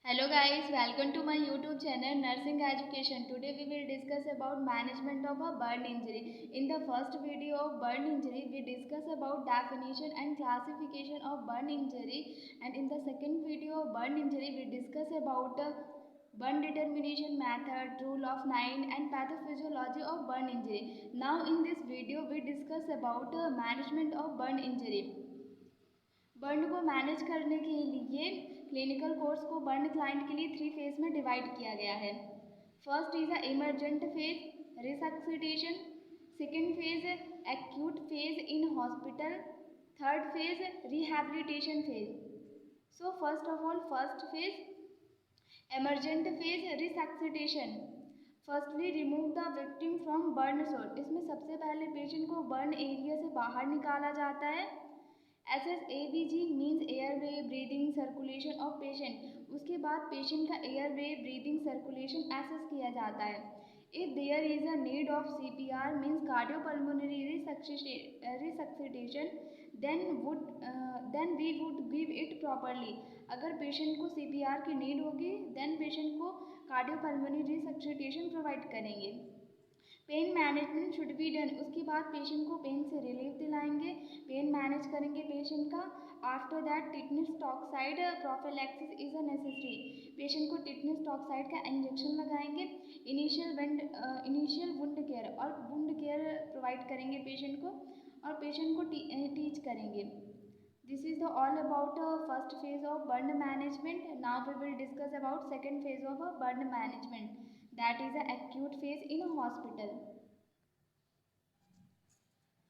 Hello guys, welcome to my YouTube channel Nursing Education. Today we will discuss about management of a burn injury. In the first video of burn injury, we discuss about definition and classification of burn injury, and in the second video of burn injury, we discuss about burn determination method, rule of 9 and pathophysiology of burn injury. Now in this video, we discuss about management of burn injury. Burn को manage करने के लिए clinical course को burn client के लिए 3 phase में divide किया गया है। First is a emergent phase, resuscitation. Second phase acute phase in hospital. Third phase rehabilitation phase. So first of all first phase emergent phase, resuscitation. Firstly remove the victim from burn सोर। इसमें सबसे पहले patient को burn area से बाहर निकाला जाता है। SSABG means airway breathing circulation of patient. उसके बाद पेशेंट का एयरवे ब्रीदिंग सर्कुलेशन एसेस किया जाता है। If there is a need of CPR means cardiopulmonary resuscitation then we would give it properly. अगर पेशेंट को CPR की नीड होगी देन पेशेंट को कार्डियोपल्मोनरी रिसक्सिटेशन प्रोवाइड करेंगे। Pain management should be done. उसके बाद पेशेंट को पेन से रिलीफ दिलाएंगे, पेन मैनेज करेंगे पेशेंट का। After that tetanus toxoid prophylaxis is a necessary. Patient को टिटनेस टॉक्साइड का इंजेक्शन लगाएंगे। इनिशियल वुंड केयर और वुंड केयर प्रोवाइड करेंगे पेशेंट को, और पेशेंट को टीच करेंगे। This is the all about first phase of burn management. Now we will discuss about second phase of burn management, that is a acute phase in a hospital.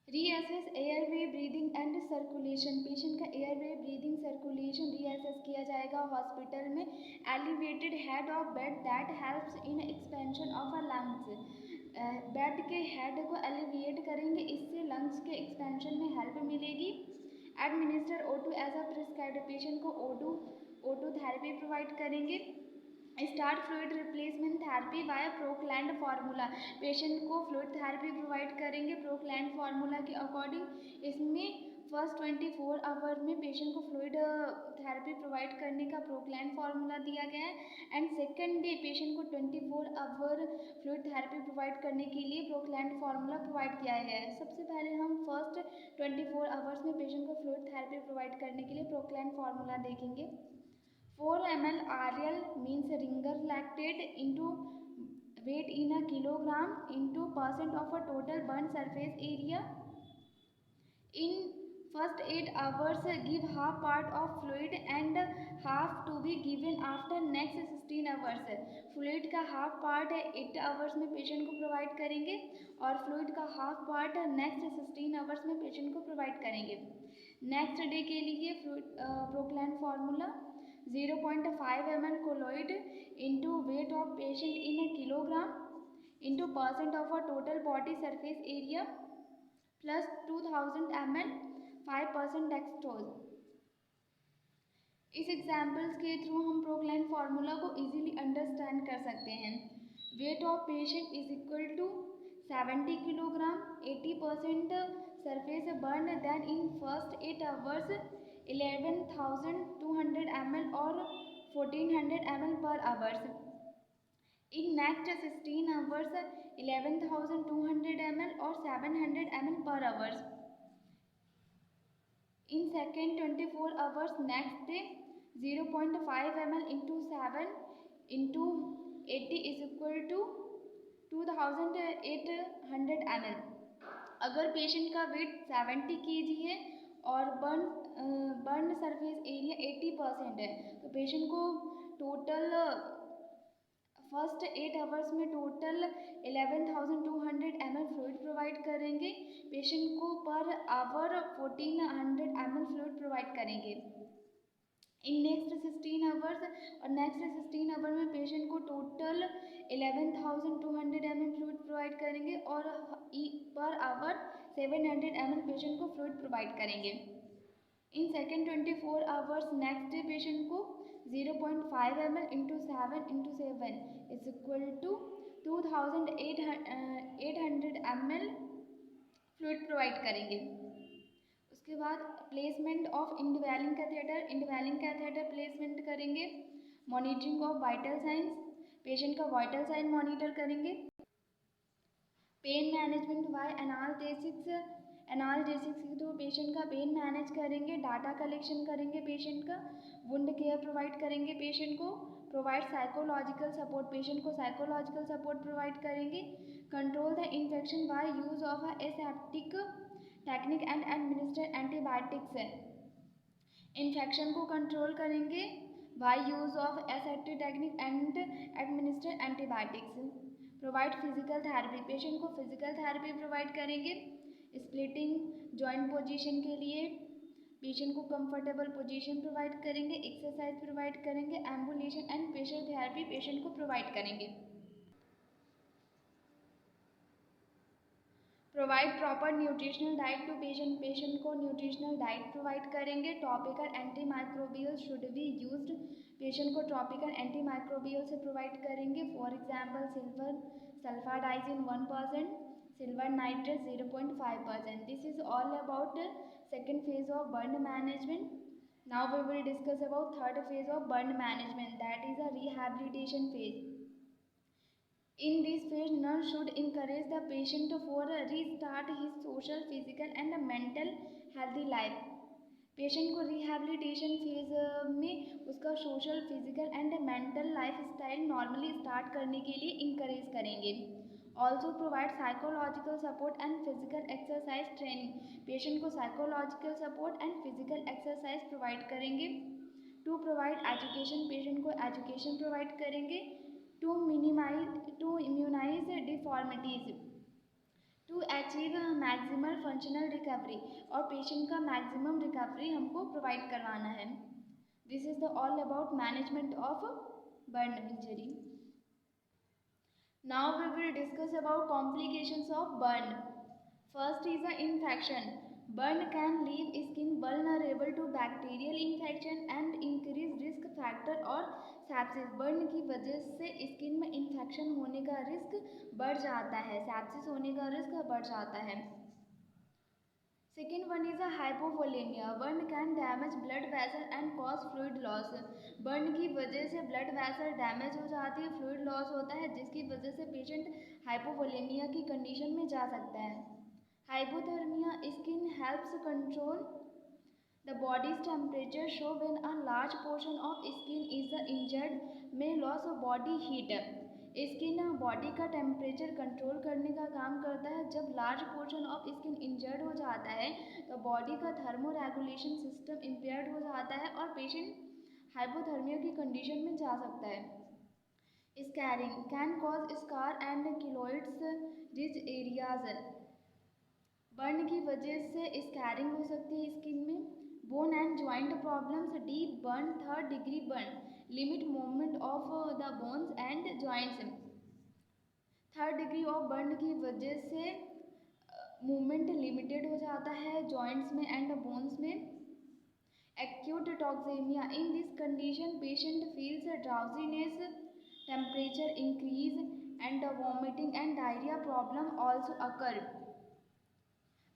Reassess airway breathing and circulation. Patient का airway breathing circulation reassess किया जाएगा hospital में। Elevated head of bed that helps in expansion of a lungs. Bed के head को elevate करेंगे, इससे lungs के expansion में हेल्प मिलेगी। Administer O2 as a prescribed. Patient को O2 थेरेपी प्रोवाइड करेंगे। Start fluid replacement therapy by Parkland formula. Patient को फ्लूइड थेरेपी प्रोवाइड करेंगे प्रोक्लैंड फार्मूला के अकॉर्डिंग। इसमें फर्स्ट 24 आवर में पेशेंट को फ्लूइड थेरेपी प्रोवाइड करने का प्रोक्लैंड फार्मूला दिया गया है, एंड सेकेंड डे पेशेंट को 24 आवर फ्लूइड थेरेपी प्रोवाइड करने के लिए प्रोक्लैंड फार्मूला प्रोवाइड किया गया है। सबसे पहले हम फर्स्ट 24 आवर्स में पेशेंट को फ्लूइड थेरेपी प्रोवाइड करने के लिए प्रोक्लैंड फार्मूला देखेंगे। 4 ml RL means ringer lactate into weight in a kilogram into % of a total burn surface area. In first 8 hours give half part of fluid and half to be given after next 16 hours. Fluid का half part 8 hours में patient को provide करेंगे और fluid का half part next 16 hours में patient को provide करेंगे। Next day के लिए प्रोक्लैंड formula 0.5 ml colloid into weight of patient in a kilogram into % of a total body surface area plus 2000 ml 5% dextrose। इस एग्जाम्पल्स के थ्रू हम Parkland formula को easily understand कर सकते हैं। Weight of patient is equal to 70 kilogram, 80% surface burn, then in first 8 hours 11,200 ml और 1400 ml per hours. In next 16 hours 11,200 ml और 700 ml per hours. In second 24 hours next day 0.5 ml into 7 into 80 is equal to 2,800 ml। अगर patient का wait 70 kg है और burn surface area 80% है, तो patient को total first 8 hours में total 11,200 ml fluid provide करेंगे। पेशेंट को per hour 1,400 ml fluid provide करेंगे। इन नेक्स्ट 16 आवर्स और नेक्स्ट 16 आवर में पेशेंट को टोटल 11,200 ml फ्लूइड प्रोवाइड करेंगे और पर आवर 700 ml पेशेंट को फ्लूइड प्रोवाइड करेंगे। In second 24 hours next day patient को 0.5 ml into 7 into 7 is equal to 2,800 ml fluid provide करेंगे। उसके बाद प्लेसमेंट ऑफ इंडवेलिंग कैथेटर प्लेसमेंट करेंगे। Monitoring of vital science, patient का वाइटल साइन मॉनिटर करेंगे। Pain management by analgesics के through patient का pen manage करेंगे। डाटा कलेक्शन करेंगे पेशेंट का। वुंड केयर प्रोवाइड करेंगे पेशेंट को। प्रोवाइड साइकोलॉजिकल सपोर्ट, पेशेंट को साइकोलॉजिकल सपोर्ट प्रोवाइड करेंगे। Control the infection by use of aseptic technique and administer antibiotics. Infection को कंट्रोल करेंगे by use of aseptic technique and administer antibiotics. Provide physical therapy, patient को physical therapy provide करेंगे। Splitting joint position के लिए patient को comfortable position provide करेंगे। Exercise provide करेंगे। Ambulation and pressure therapy patient को प्रोवाइड करेंगे। Provide proper nutritional diet to patient, patient को न्यूट्रिशनल डाइट प्रोवाइड करेंगे। Topical anti microbial should be used, patient को टॉपिकल एंटी माइक्रोबियल से provide करेंगे। For example silver sulfadiazine 1%, silver nitrate 0.5%. This is all about second phase of burn management. Now we will discuss about third phase of burn management, that is a rehabilitation phase. In this phase, nurse should encourage the patient for restart his social, physical and mental healthy life. Patient को rehabilitation phase में उसका social, physical and mental life style normally start करने के लिए encourage करेंगे। Also provide psychological support and physical exercise training, patient को psychological support and physical exercise provide करेंगे। To provide education, patient को एजुकेशन प्रोवाइड करेंगे। To immunize deformities, to achieve maximal functional recovery, और patient का maximum recovery हमको provide करवाना है। This is the all about management of burn injury. Now we will discuss about complications of burn. First is a infection. Burn can leave skin vulnerable to bacterial infection and increase risk factor और sepsis. Burn की वजह से skin में infection होने का risk बढ़ जाता है, सेप्सिस होने का रिस्क बढ़ जाता है। Second one is a hypovolaemia. Burn can damage blood vessel and cause fluid loss. Burn की वजह से ब्लड वेसल डैमेज हो जाती है, फ्लूइड लॉस होता है, जिसकी वजह से पेशेंट हाइपोवोलेमिया की कंडीशन में जा सकता है। Hypothermia, skin helps control the bodies temperature, show when a large portion of skin is injured may loss of body heat. Skin body का टेम्परेचर कंट्रोल करने का काम करता है। जब large portion of skin injured हो जाता है तो बॉडी का थर्मो रेगुलेशन सिस्टम इम्पेयर्ड हो जाता है और पेशेंट हाइपोथर्मिया की कंडीशन में जा सकता है। Scarring can cause scar and keloids ridge areas. Burn की वजह से स्कैरिंग हो सकती है स्किन में। Bone and joint problems, deep burn, third degree burn, limit movement of the bones and joints. Third degree of burn की वजह से मूवमेंट लिमिटेड हो जाता है जॉइंट्स में एंड बोन्स में। Acute toxaemia, in this condition patient feels drowsiness, temperature increase and vomiting and diarrhoea problem also occur.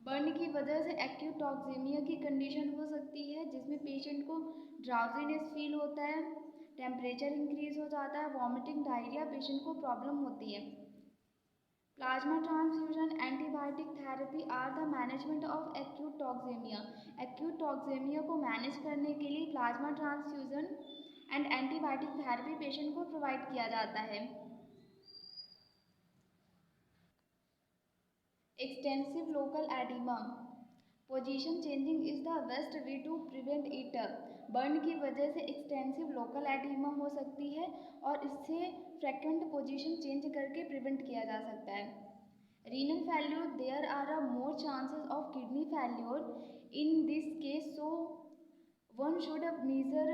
Burn की वजह से एक्यूट टॉक्सेमिया की कंडीशन हो सकती है जिसमें पेशेंट को ड्राउजीनेस फील होता है, टेम्परेचर इंक्रीज हो जाता है, वॉमिटिंग, डायरिया पेशेंट को प्रॉब्लम होती है। Plasma transfusion, antibiotic therapy are the management of acute toxaemia. Acute toxaemia को मैनेज करने के लिए plasma transfusion and antibiotic therapy patient को प्रोवाइड किया जाता है। Extensive local oedema, position changing is the best way to prevent it. Burn की वजह से एक्सटेंसिव लोकल एडिमा हो सकती है और इससे फ्रिक्वेंट पोजीशन चेंज करके प्रिवेंट किया जा सकता है। Renal failure, there are more chances of kidney failure in this case, so one should measure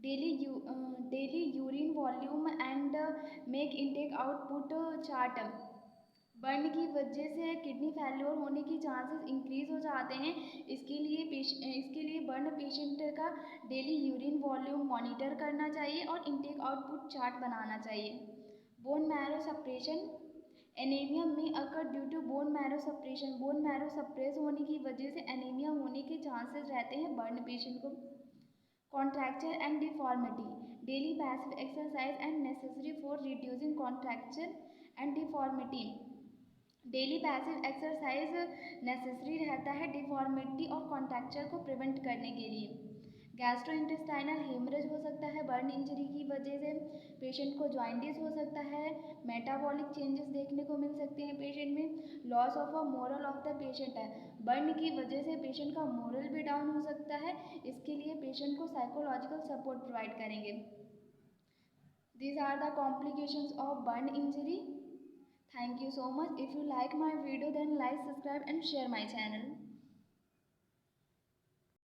daily urine volume and make intake output chart. Burn की वजह से किडनी फेल्योर होने की चांसेस इंक्रीज हो जाते हैं। इसके लिए बर्न पेशेंट का डेली यूरिन वॉल्यूम मॉनिटर करना चाहिए और इनटेक आउटपुट चार्ट बनाना चाहिए। बोन मैरो सप्रेशन, एनीमिया में occur due to bone marrow suppression. Bone marrow suppress होने की वजह से एनीमिया होने के चांसेस रहते हैं बर्न पेशेंट को। Contracture and deformity. Daily passive exercise and necessary for reducing contracture and deformity. Daily passive exercise necessary रहता है डिफॉर्मिटी और कॉन्ट्रैक्चर को प्रिवेंट करने के लिए। गैस्ट्रोइंटेस्टाइनल हेमरेज हो सकता है बर्न इंजरी की वजह से, पेशेंट को जॉइंटिस हो सकता है, मेटाबॉलिक चेंजेस देखने को मिल सकते हैं पेशेंट में, loss of a moral of the patient है, बर्न की वजह से पेशेंट का मोरल भी डाउन हो सकता है, इसके लिए पेशेंट को साइकोलॉजिकल सपोर्ट प्रोवाइड करेंगे। These are the complications of burn injury. Thank you so much. If you like my video, then like, subscribe and share my channel.